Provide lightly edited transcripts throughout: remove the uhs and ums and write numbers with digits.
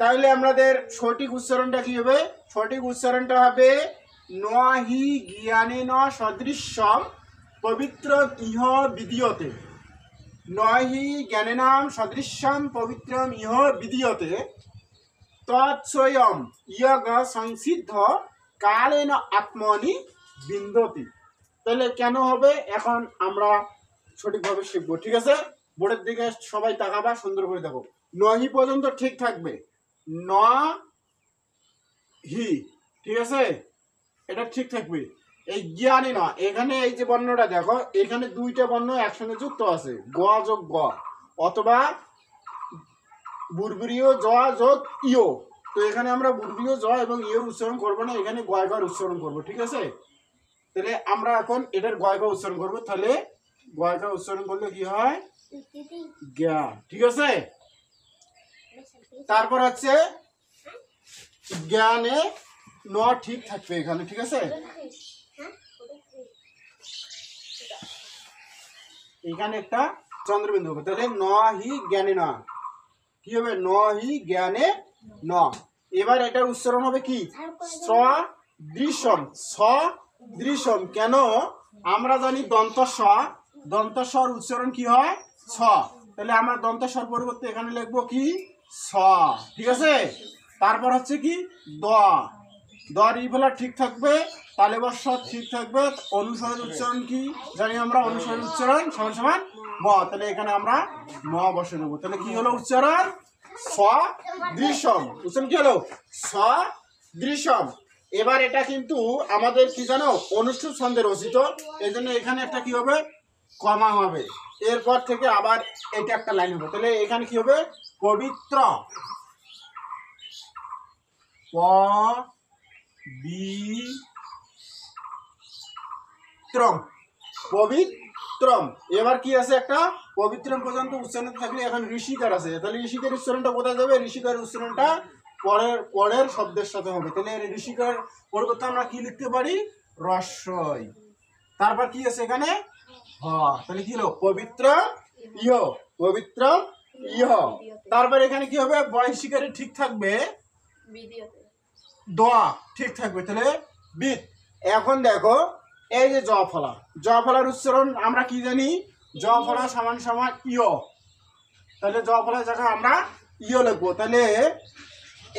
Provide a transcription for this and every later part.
তাহলে আমাদের সঠিক উচ্চারণটা কি হবে? সঠিক উচ্চারণটা হবে নহি জ্ঞানেন সদৃশ্যম পবিত্রম ইহ বিদীয়তে। নহি জ্ঞানেনাম সদৃশ্যম পবিত্রম ইহ বিদীয়তে তৎস্বয়ং ইয়গ সংসিদ্ধ কালেন আত্মনি বিন্দতি। তাহলে কেন হবে এখন আমরা সঠিকভাবে শিখবো। ঠিক আছে, বোর্ডের দিকে সবাই তাকাবা, সুন্দর করে দেখো। নহি পর্যন্ত ঠিক থাকবে, ন হি, ঠিক আছে, এটা ঠিক থাকবে। এই জ্ঞানী না, এখানে এই যে বর্ণটা দেখো, এখানে দুইটা বর্ণ একসঙ্গে যুক্ত আছে, গ যোগ গ, অথবা বুরবুরীয় জ যোগ ইয়। তো এখানে আমরা বুরবুরীয় জ এবং ইয়র উচ্চারণ করবো না, এখানে গয় গয় উচ্চারণ করবো। ঠিক আছে, তাহলে আমরা এখন এটার গয় গয় উচ্চারণ করবো। তাহলে গয় গয় উচ্চারণ করলে কি হয়? জ্ঞা। ঠিক আছে, তারপর হচ্ছে জ্ঞানে ন ঠিক থাকবে এখানে। ঠিক আছে, এখানে একটা চন্দ্রবিন্দু হবে। তাহলে ন হি জ্ঞানে ন কি হবে? ন হি জ্ঞানে ন। এবার এটার উচ্চারণ হবে কি? সদৃশম। সদৃশম কেন? আমরা জানি দন্তস্বর উচ্চারণ কি হয়? ছ। তাহলে আমরা দন্তস্বর পরিবর্তে এখানে লিখবো কি? ছ। ঠিক আছে, তারপর হচ্ছে কি? দ। দর ইফলা ঠিক থাকবে, তালে বর্ষ ঠিক থাকবে। অনুসরণ উচ্চারণ কি জানি আমরা? অনুসরণ উচ্চারণ সমান সমান ম। তাহলে এখানে আমরা ম বসে দেবো। তাহলে কি হলো উচ্চারণ? সদৃশম। উচ্চারণ কি হলো? সদৃশম। এবার এটা কিন্তু আমাদের কি জানো? অনুষ্ঠুপ ছন্দে রচিত, এই জন্য এখানে একটা কি হবে? কমা হবে। এরপর থেকে আবার এটা একটা লাইন হবে। তাহলে এখানে কি হবে? পবিত্র, পবিত্রম, পবিত্রম। এবার কি আছে? একটা পবিত্রম পর্যন্ত উচ্চারণ থাকলে এখন ঋষিকার আছে। তাহলে ঋষিকার উচ্চারণটা কোথায় যাবে? ঋষিকার উচ্চারণটা পরের শব্দের সাথে হবে। তাহলে ঋষিকার পরিবর্তে আমরা কি লিখতে পারি? রস্বই। তারপর কি আছে এখানে? হ। তাহলে কি হলো? পবিত্র ইহ, পবিত্র ইহ। তারপর এখানে কি হবে? বয়সিকারে ঠিক থাকবে, দোয়া ঠিক থাকবে, তাহলে বিদ। এখন দেখো এই যে জ ফলা, জ ফলার উচ্চারণ আমরা কি জানি? জ ফলা সমান সমান ইয়। তাহলে জ ফলার জায়গায় আমরা ইয় লিখবো। তাহলে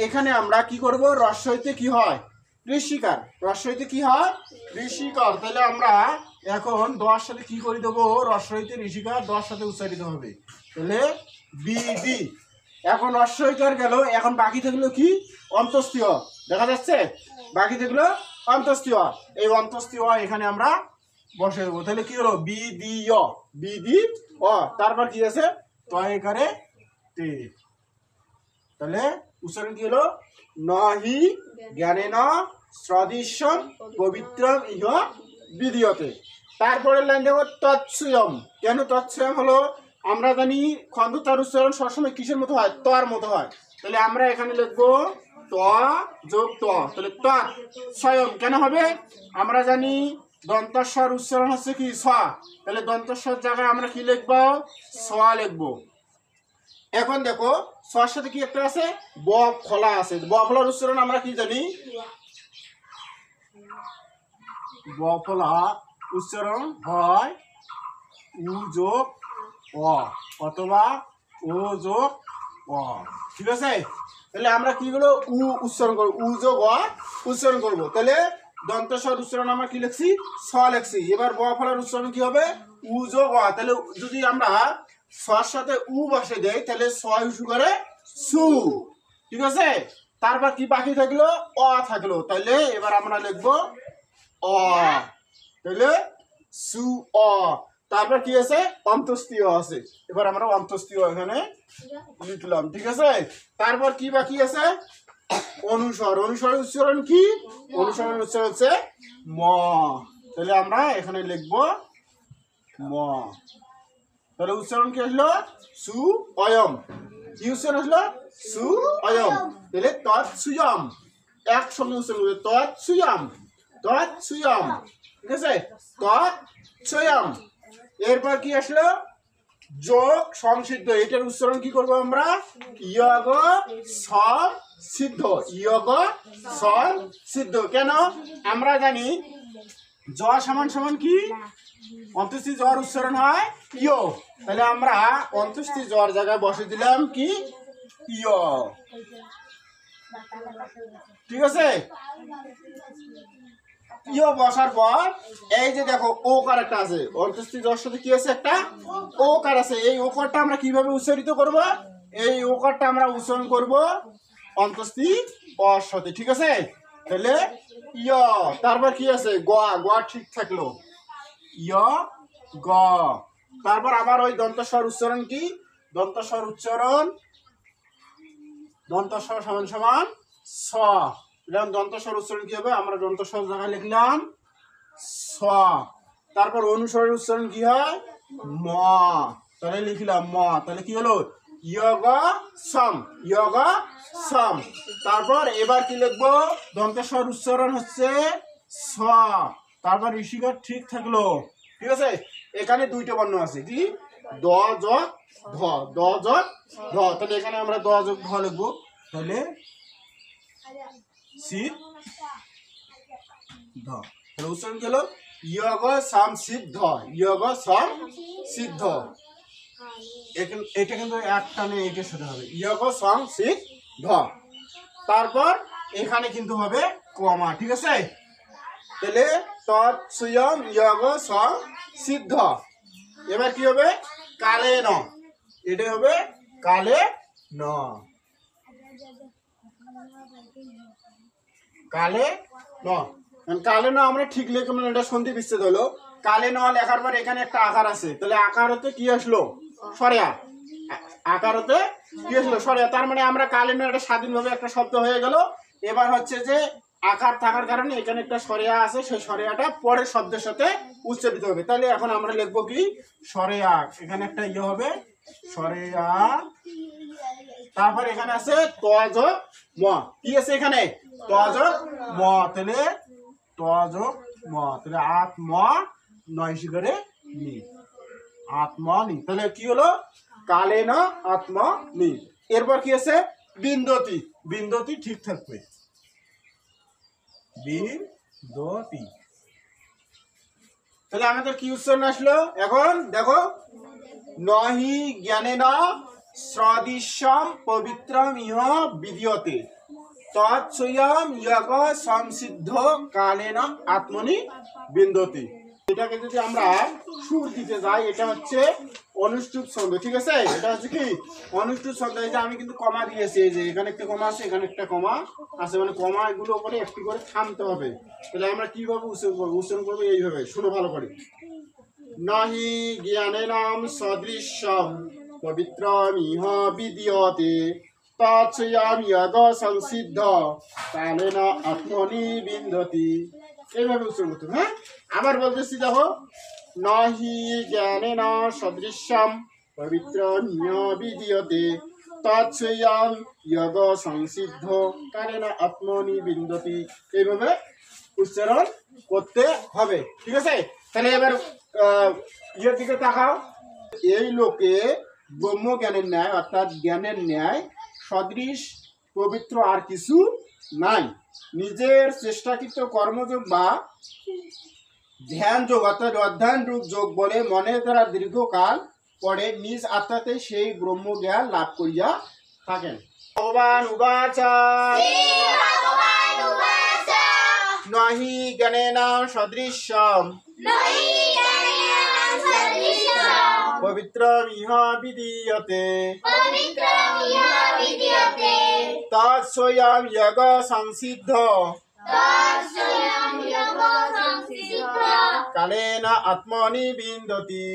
এখানে আমরা কি করব? রস্বইতে কি হয়? ঋষিকার। রস্বইতে কি হয়? ঋষিকার। তাহলে আমরা এখন দর সাথে কি করে দেবো? রস্বইতে ঋষিকার, দর সাথে উচ্চারিত হবে। তাহলে বিদি। এখন রস্বইকার গেল, এখন বাকি থাকলো কি? অন্তস্তীয়। দেখা যাচ্ছে? বাকি থাকলো অন্তস্তীয়। এই অন্তস্তীয় এখানে আমরা বসে দেবো। তাহলে কি হলো? বিদিয়, বিদি অ। তারপর কি আছে? তয়কারে তে। তাহলে উচ্চারণ কি হলো? নহি জ্ঞানেন সদৃশ্যম পবিত্রম ইহ বিদীয়তে। তারপরে লাইন দেখো তৎস্বয়ং। কেন তৎস্বয়ং হলো? আমরা জানি খন্দতার উচ্চারণ সবসময় কিসের মতো হয়? তর মতো হয়। তাহলে আমরা এখানে লিখবো ত যোগ ত। তাহলে তৎ স্বয়ং কেন হবে? আমরা জানি দন্তস্বর উচ্চারণ হচ্ছে কি? স। তাহলে দন্তস্বর জায়গায় আমরা কি লিখবো? স লিখবো। এখন দেখো সর সাথে কি একটা আছে? ব ফলা আছে। ব ফলার উচ্চারণ আমরা কি জানি? ব ফলা উচ্চারণ হয় উ যোগ অ অথবা ও যোগ অ। ঠিক আছে, তাহলে আমরা কি গুলো? উ উচ্চারণ করবো, উ যোগ অ উচ্চারণ করবো। তাহলে দন্তস্বর উচ্চারণ আমরা কি লিখছি? স লিখছি। এবার ব ফলার উচ্চারণ কি হবে? উ যোগ অ। তাহলে যদি আমরা সর সাথে উ বসে দেয় তাহলে ছয় উসু করে সু। ঠিক আছে, তারপর কি বাকি থাকলো? অ থাকলো। তাহলে এবার আমরা লিখবো অ। তাহলে সু অ। তারপর কি আছে? অন্তস্তীয় আছে। এবার আমরা অন্তস্তীয় এখানে লিখলাম। ঠিক আছে, তারপর কি বাকি আছে? অনুসর। অনুসরণ উচ্চারণ কি? অনুসরণ উচ্চারণ হচ্ছে ম। তাহলে আমরা এখানে লিখবো ম। তাহলে উচ্চারণ কি আসলো? সু অয়ম। কি উচ্চারণ আসলো? সু অয়ম। তাহলে তৎসুয়ম একসঙ্গে উচ্চারণ করবে, তৎসুয়ম, তৎসুয়ম। ঠিক আছে, তৎসুয়ম। এরপর কি আসলো? যোগ সংসিদ্ধ, এটার উচ্চারণ কি করবো আমরা? ইয়গ সম সিদ্ধ, ইয়গ সম সিদ্ধ। কেন? আমরা জানি জ সমান সমান কি? অন্ত্যেষ্টি জ্বর উচ্চারণ হয় ইয়, তাহলে আমরা অন্ত্যেষ্টি জ্বর জায়গায় বসে দিলাম কি? ইয়। ঠিক আছে, ইয় বসার পর এই যে দেখো ওকার একটা আছে, অন্ত্যেষ্টি জ্বর সাথে কি আছে? একটা ওকার আছে। এই ওকারটা আমরা কিভাবে উচ্চারিত করব? এই ওকারটা আমরা উচ্চারণ করব অন্ত্যেষ্টি অর সাথে। ঠিক আছে, তাহলে ইয়, তারপর কি আছে? গ, গ ঠিক থাকলো, ইয় গ। তারপর আবার ওই দন্তস্বর উচ্চারণ কি? দন্তস্বর উচ্চারণ, দন্তস্বর সমান সমান স। দন্তস্বর উচ্চারণ কি হবে? আমরা দন্তস্বর জায়গায় লিখলাম স। তারপর অনুস্বরের উচ্চারণ কি হয়? ম, তাহলে লিখলাম ম। তাহলে কি হলো? ইয়গ সম, ইয়গ সম। তারপর এবার কি লিখবো? দন্তস্বর উচ্চারণ হচ্ছে স। তারপর ঋষিকর ঠিক থাকলো। ঠিক আছে, এখানে দুইটা বর্ণ আছে, কি? দ যোগ ধ, দ যোগ ধ। তাহলে এখানে আমরা দ যোগ ধ লিখবো, তাহলে সিদ্ধ। তাহলে উচ্চারণ কি হলো? ইয়গ সম সিদ্ধ, ইয়গ সম সিদ্ধ। এটা কিন্তু একটানে এটার সাথে হবে, ইয়গ সম সিদ্ধ। তারপর এখানে কিন্তু হবে কমা। ঠিক আছে, তাহলে তৎ সুয়ম ইয়গ সম সিদ্ধ। এবার কি হবে? কালে ন, এটা হবে কালে ন, কালে ন। কালে ন আমরা ঠিক লিখে, মানে এটা সন্ধি বিচ্ছেদ হলো। কালে ন লেখার পর এখানে একটা আকার আছে, তাহলে আকার হতে কি আসলো? সরেয়া। আকার হতে কি আসলো? সরেয়া। তার মানে আমরা কালে ন এটা স্বাধীনভাবে একটা শব্দ হয়ে গেল। এবার হচ্ছে যে আকার থাকার কারণে এখানে একটা সরেয়া আছে, সেই সরেয়াটা পরের শব্দের সাথে উচ্চারিত হবে। তাহলে এখন আমরা লিখবো কি? সরেয়া। এখানে একটা ইয়ে হবে সরেয়া। তারপর এখানে আছে ত যোগ ম, কি আছে এখানে? ত যোগ ম, তাহলে ত যোগ ম, তাহলে আত্ম নয় শিখরে নি, আত্ম নি। তাহলে কি হলো? কালে না আত্ম নি। এরপর কি আছে? বিন্দতি, বিন্দতি ঠিক থাকবে, বিন্দতি। তাহলে আমাদের কি উচ্চারণ আসলো? এখন দেখো, নহি জ্ঞানে না সদৃশ্যম পবিত্রম ইহ বিদ্যতে, তৎস্বয়ং ইয়গ সংসিদ্ধ কালেন আত্মনি বিন্দতি। এটাকে যদি আমরা সুর দিতে যাই, এটা হচ্ছে অনুষ্ঠুপ ছন্দ। ঠিক আছে, এটা হচ্ছে কি? অনুষ্ঠুপ ছন্দ। এই যে আমি কিন্তু কমা দিয়েছি, এই যে এখানে একটা কমা আছে, এখানে একটা কমা আছে, মানে কমা এগুলো করে একটি করে থামতে হবে। তাহলে আমরা কিভাবে উচ্চারণ করবো? উচ্চারণ করবো এইভাবে, শুনো ভালো করে। নাহি জ্ঞানেনাম সদৃশ্যম পবিত্রমিহ বিদ্যতে, তৎস্বয়ং ইয়গ সংসিদ্ধ কালেন আত্মনি বিন্দতি। এইভাবে উচ্চারণ করতে হবে। হ্যাঁ, আবার বলতেছি, দেখো, নাহি জ্ঞানেন সদৃশ্যম পবিত্রমিহ বিদ্যতে, তৎস্বয়ং ইয়গ সংসিদ্ধ কালেন আত্মনি বিন্দতি। এইভাবে উচ্চারণ করতে হবে। ঠিক আছে, তাহলে এবার ইয়ের দিকে তাকাও। এই লোকে ব্রহ্ম জ্ঞানের ন্যায়, অর্থাৎ জ্ঞানের ন্যায় সদৃশ পবিত্র আর কিছু নাই। নিজের চেষ্টাকৃত কর্মযোগ বা ধ্যান যোগ, অর্থাৎ অধ্যয়ন রূপ যোগ বলে মনের দ্বারা দীর্ঘকাল পরে নিজ আত্মাতে সেই ব্রহ্ম জ্ঞান লাভ করিয়া থাকেন। ভগবান উবাচা নহি জ্ঞানেন সদৃশ্যম পবিত্রম ইহ বিদ্যতে, তৎস্বয়ং ইয়গ সংসিদ্ধ কালেন আত্মনি বিন্দতি।